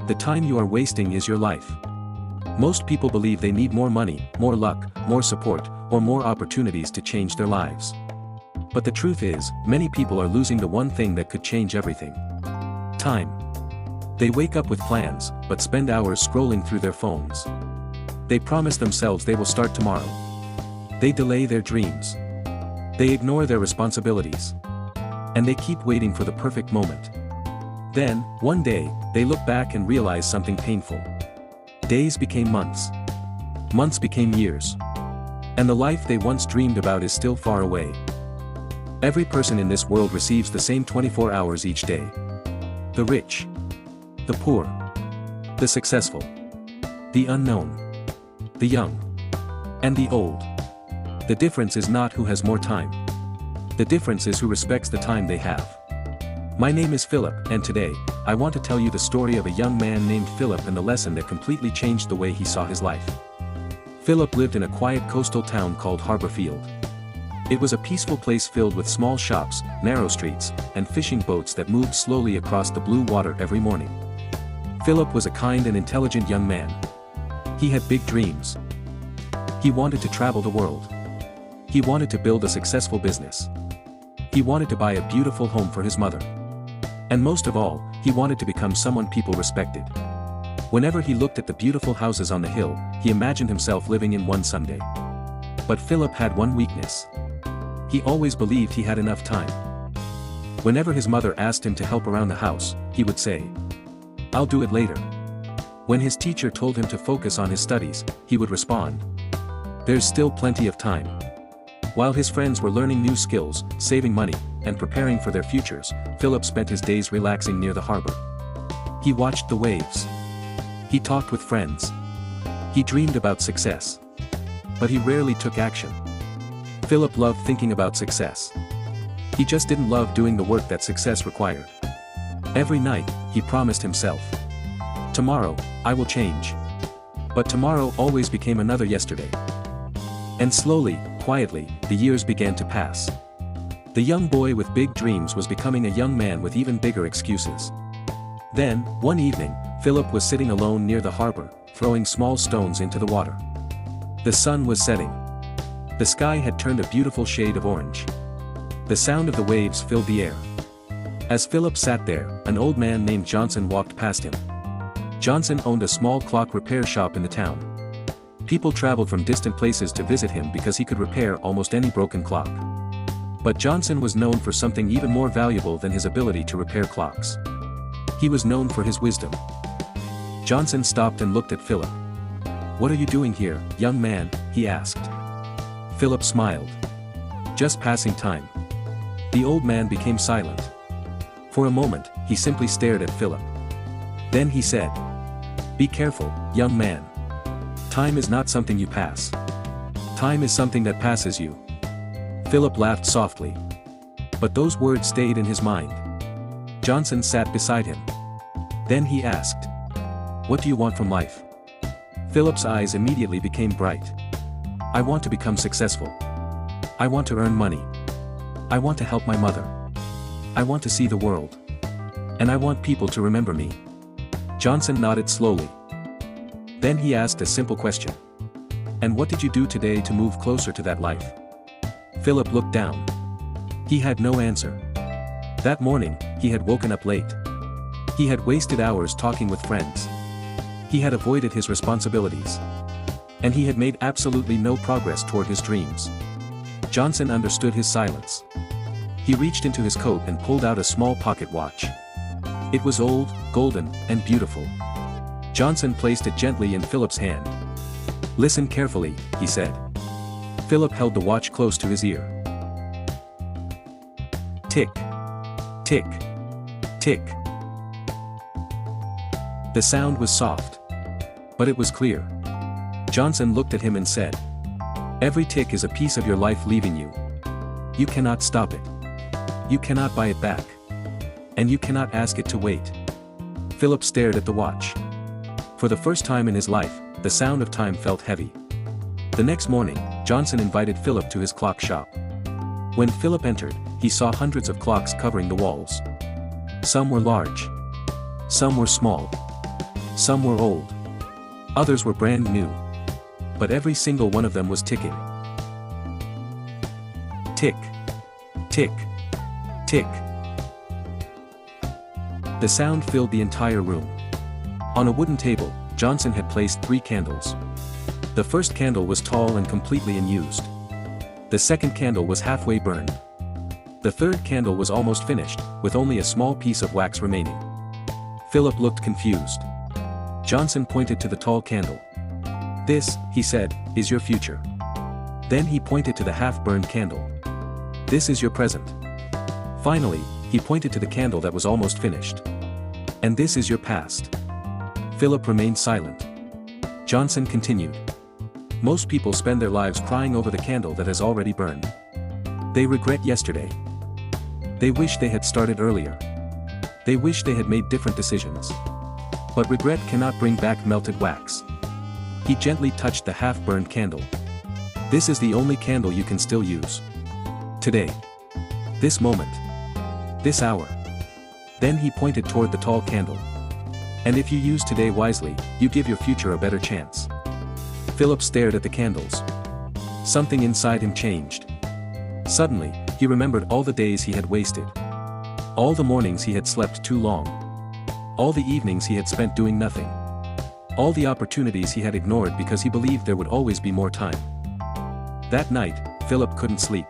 The time you are wasting is your life. Most people believe they need more money, more luck, more support, or more opportunities to change their lives. But the truth is, many people are losing the one thing that could change everything. Time. They wake up with plans, but spend hours scrolling through their phones. They promise themselves they will start tomorrow. They delay their dreams. They ignore their responsibilities. And they keep waiting for the perfect moment. Then, one day, they look back and realize something painful. Days became months. Months became years. And the life they once dreamed about is still far away. Every person in this world receives the same 24 hours each day. The rich. The poor. The successful. The unknown. The young. And the old. The difference is not who has more time. The difference is who respects the time they have. My name is Philip, and today, I want to tell you the story of a young man named Philip and the lesson that completely changed the way he saw his life. Philip lived in a quiet coastal town called Harborfield. It was a peaceful place filled with small shops, narrow streets, and fishing boats that moved slowly across the blue water every morning. Philip was a kind and intelligent young man. He had big dreams. He wanted to travel the world. He wanted to build a successful business. He wanted to buy a beautiful home for his mother. And most of all, he wanted to become someone people respected. Whenever he looked at the beautiful houses on the hill, he imagined himself living in one someday. But Philip had one weakness. He always believed he had enough time. Whenever his mother asked him to help around the house, he would say, "I'll do it later." When his teacher told him to focus on his studies, he would respond, "There's still plenty of time." While his friends were learning new skills, saving money, and preparing for their futures, Philip spent his days relaxing near the harbor. He watched the waves. He talked with friends. He dreamed about success. But he rarely took action. Philip loved thinking about success. He just didn't love doing the work that success required. Every night, he promised himself, "Tomorrow, I will change." But tomorrow always became another yesterday. And slowly, quietly, the years began to pass. The young boy with big dreams was becoming a young man with even bigger excuses. Then, one evening, Philip was sitting alone near the harbor, throwing small stones into the water. The sun was setting. The sky had turned a beautiful shade of orange. The sound of the waves filled the air. As Philip sat there, an old man named Johnson walked past him. Johnson owned a small clock repair shop in the town. People traveled from distant places to visit him because he could repair almost any broken clock. But Johnson was known for something even more valuable than his ability to repair clocks. He was known for his wisdom. Johnson stopped and looked at Philip. "What are you doing here, young man?" he asked. Philip smiled. "Just passing time." The old man became silent. For a moment, he simply stared at Philip. Then he said, "Be careful, young man. Time is not something you pass. Time is something that passes you." Philip laughed softly. But those words stayed in his mind. Johnson sat beside him. Then he asked, "What do you want from life?" Philip's eyes immediately became bright. "I want to become successful. I want to earn money. I want to help my mother. I want to see the world. And I want people to remember me." Johnson nodded slowly. Then he asked a simple question. "And what did you do today to move closer to that life?" Philip looked down. He had no answer. That morning, he had woken up late. He had wasted hours talking with friends. He had avoided his responsibilities. And he had made absolutely no progress toward his dreams. Johnson understood his silence. He reached into his coat and pulled out a small pocket watch. It was old, golden, and beautiful. Johnson placed it gently in Philip's hand. "Listen carefully," he said. Philip held the watch close to his ear. Tick. Tick. Tick. The sound was soft. But it was clear. Johnson looked at him and said, "Every tick is a piece of your life leaving you. You cannot stop it. You cannot buy it back. And you cannot ask it to wait." Philip stared at the watch. For the first time in his life, the sound of time felt heavy. The next morning, Johnson invited Philip to his clock shop. When Philip entered, he saw hundreds of clocks covering the walls. Some were large. Some were small. Some were old. Others were brand new. But every single one of them was ticking. Tick. Tick. Tick. The sound filled the entire room. On a wooden table, Johnson had placed 3 candles. The first candle was tall and completely unused. The second candle was halfway burned. The third candle was almost finished, with only a small piece of wax remaining. Philip looked confused. Johnson pointed to the tall candle. "This," he said, "is your future." Then he pointed to the half-burned candle. "This is your present." Finally, he pointed to the candle that was almost finished. "And this is your past." Philip remained silent. Johnson continued. "Most people spend their lives crying over the candle that has already burned. They regret yesterday. They wish they had started earlier. They wish they had made different decisions. But regret cannot bring back melted wax." He gently touched the half-burned candle. "This is the only candle you can still use. Today. This moment. This hour." Then he pointed toward the tall candle. "And if you use today wisely, you give your future a better chance." Philip stared at the candles. Something inside him changed. Suddenly, he remembered all the days he had wasted. All the mornings he had slept too long. All the evenings he had spent doing nothing. All the opportunities he had ignored because he believed there would always be more time. That night, Philip couldn't sleep.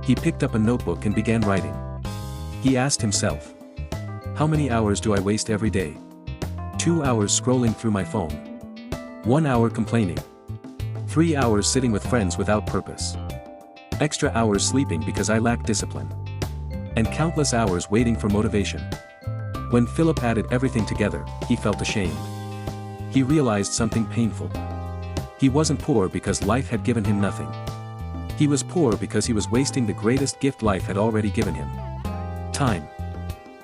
He picked up a notebook and began writing. He asked himself, "How many hours do I waste every day? 2 hours scrolling through my phone. 1 hour complaining. 3 hours sitting with friends without purpose. Extra hours sleeping because I lack discipline. And countless hours waiting for motivation." When Philip added everything together, he felt ashamed. He realized something painful. He wasn't poor because life had given him nothing. He was poor because he was wasting the greatest gift life had already given him. Time.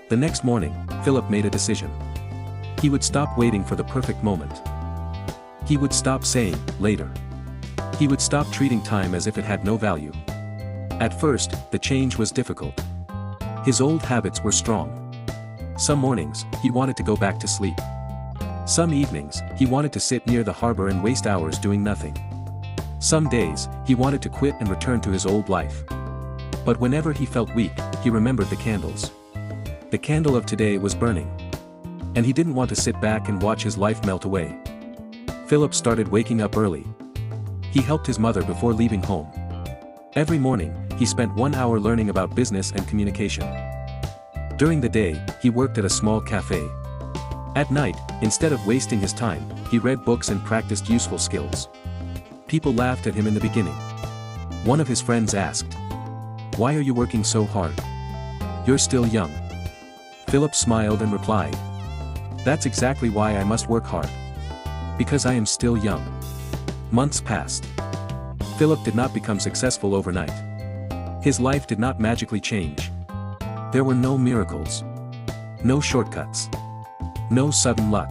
The next morning, Philip made a decision. He would stop waiting for the perfect moment. He would stop saying, "later." He would stop treating time as if it had no value. At first, the change was difficult. His old habits were strong. Some mornings, he wanted to go back to sleep. Some evenings, he wanted to sit near the harbor and waste hours doing nothing. Some days, he wanted to quit and return to his old life. But whenever he felt weak, he remembered the candles. The candle of today was burning. And he didn't want to sit back and watch his life melt away. Philip started waking up early. He helped his mother before leaving home. Every morning, he spent 1 hour learning about business and communication. During the day, he worked at a small cafe. At night, instead of wasting his time, he read books and practiced useful skills. People laughed at him in the beginning. One of his friends asked, "Why are you working so hard? You're still young." Philip smiled and replied, "That's exactly why I must work hard. Because I am still young." Months passed. Philip did not become successful overnight. His life did not magically change. There were no miracles. No shortcuts. No sudden luck.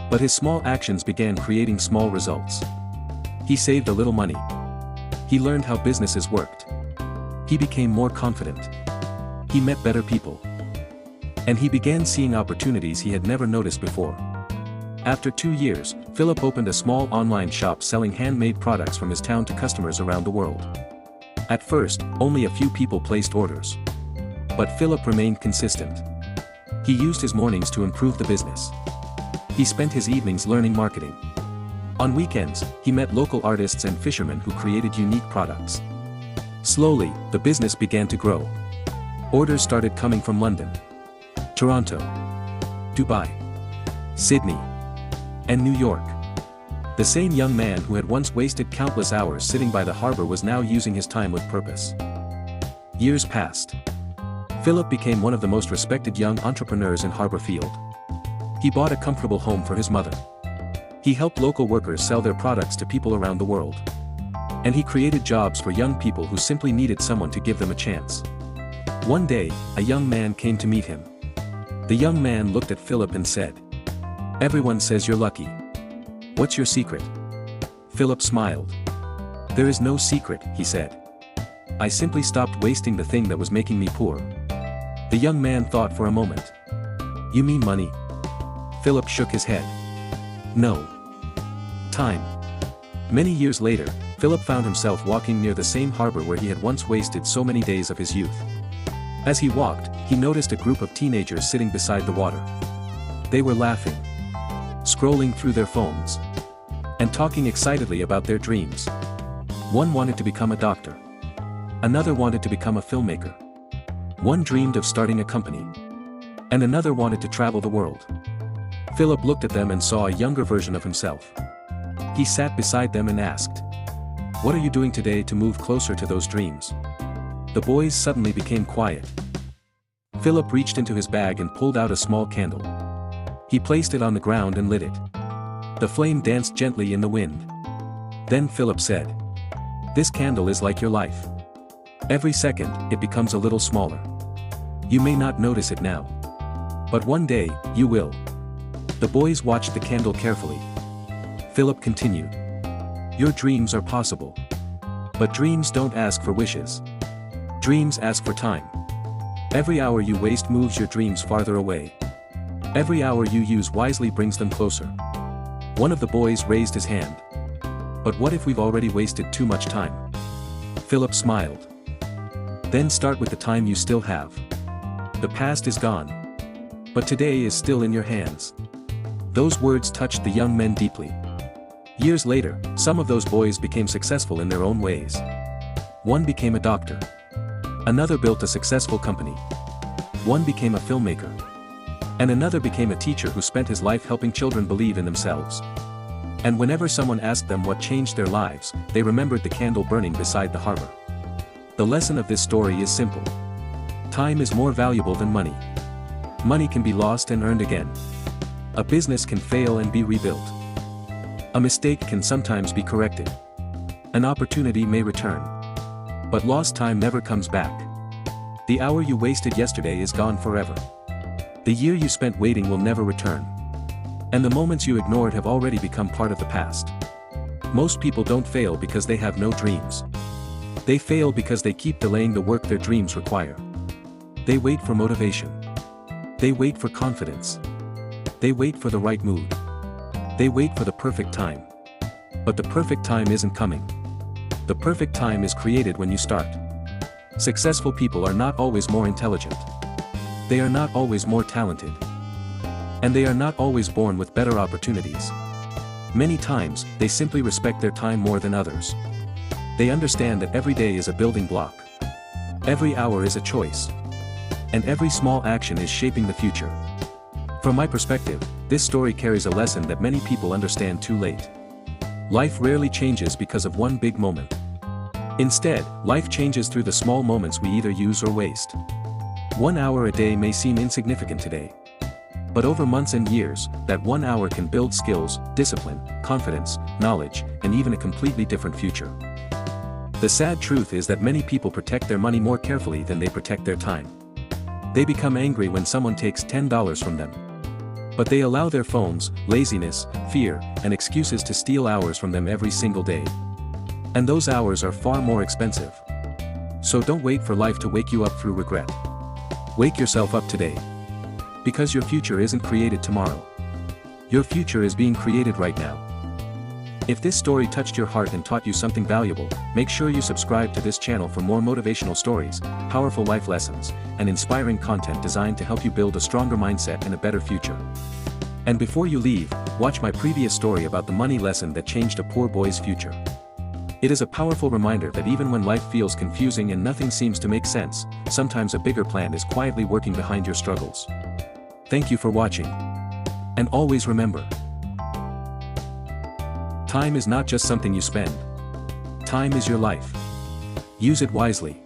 But his small actions began creating small results. He saved a little money. He learned how businesses worked. He became more confident. He met better people. And he began seeing opportunities he had never noticed before. After 2 years, Philip opened a small online shop selling handmade products from his town to customers around the world. At first, only a few people placed orders. But Philip remained consistent. He used his mornings to improve the business. He spent his evenings learning marketing. On weekends, he met local artists and fishermen who created unique products. Slowly, the business began to grow. Orders started coming from London, Toronto, Dubai, Sydney, and New York. The same young man who had once wasted countless hours sitting by the harbor was now using his time with purpose. Years passed. Philip became one of the most respected young entrepreneurs in Harborfield. He bought a comfortable home for his mother. He helped local workers sell their products to people around the world. And he created jobs for young people who simply needed someone to give them a chance. One day, a young man came to meet him. The young man looked at Philip and said, "Everyone says you're lucky. What's your secret?" Philip smiled. "There is no secret," he said. "I simply stopped wasting the thing that was making me poor." The young man thought for a moment. "You mean money?" Philip shook his head. No. Time. Many years later, Philip found himself walking near the same harbor where he had once wasted so many days of his youth. As he walked, he noticed a group of teenagers sitting beside the water. They were laughing, scrolling through their phones, and talking excitedly about their dreams. One wanted to become a doctor. Another wanted to become a filmmaker. One dreamed of starting a company. And another wanted to travel the world. Philip looked at them and saw a younger version of himself. He sat beside them and asked, "What are you doing today to move closer to those dreams?" The boys suddenly became quiet. Philip reached into his bag and pulled out a small candle. He placed it on the ground and lit it. The flame danced gently in the wind. Then Philip said, "This candle is like your life. Every second, it becomes a little smaller. You may not notice it now. But one day, you will." The boys watched the candle carefully. Philip continued, "Your dreams are possible. But dreams don't ask for wishes. Dreams ask for time. Every hour you waste moves your dreams farther away. Every hour you use wisely brings them closer." One of the boys raised his hand. "But what if we've already wasted too much time?" Philip smiled. "Then start with the time you still have. The past is gone. But today is still in your hands." Those words touched the young men deeply. Years later, some of those boys became successful in their own ways. One became a doctor. Another built a successful company. One became a filmmaker. And another became a teacher who spent his life helping children believe in themselves. And whenever someone asked them what changed their lives, they remembered the candle burning beside the harbor. The lesson of this story is simple. Time is more valuable than money. Money can be lost and earned again. A business can fail and be rebuilt. A mistake can sometimes be corrected. An opportunity may return. But lost time never comes back. The hour you wasted yesterday is gone forever. The year you spent waiting will never return. And the moments you ignored have already become part of the past. Most people don't fail because they have no dreams. They fail because they keep delaying the work their dreams require. They wait for motivation. They wait for confidence. They wait for the right mood. They wait for the perfect time. But the perfect time isn't coming. The perfect time is created when you start. Successful people are not always more intelligent. They are not always more talented. And they are not always born with better opportunities. Many times, they simply respect their time more than others. They understand that every day is a building block. Every hour is a choice. And every small action is shaping the future. From my perspective, this story carries a lesson that many people understand too late. Life rarely changes because of one big moment. Instead, life changes through the small moments we either use or waste. 1 hour a day may seem insignificant today. But over months and years, that 1 hour can build skills, discipline, confidence, knowledge, and even a completely different future. The sad truth is that many people protect their money more carefully than they protect their time. They become angry when someone takes $10 from them. But they allow their phones, laziness, fear, and excuses to steal hours from them every single day. And those hours are far more expensive. So don't wait for life to wake you up through regret. Wake yourself up today. Because your future isn't created tomorrow. Your future is being created right now. If this story touched your heart and taught you something valuable, make sure you subscribe to this channel for more motivational stories, powerful life lessons, and inspiring content designed to help you build a stronger mindset and a better future. And before you leave, watch my previous story about the money lesson that changed a poor boy's future. It is a powerful reminder that even when life feels confusing and nothing seems to make sense, sometimes a bigger plan is quietly working behind your struggles. Thank you for watching. And always remember, time is not just something you spend. Time is your life. Use it wisely.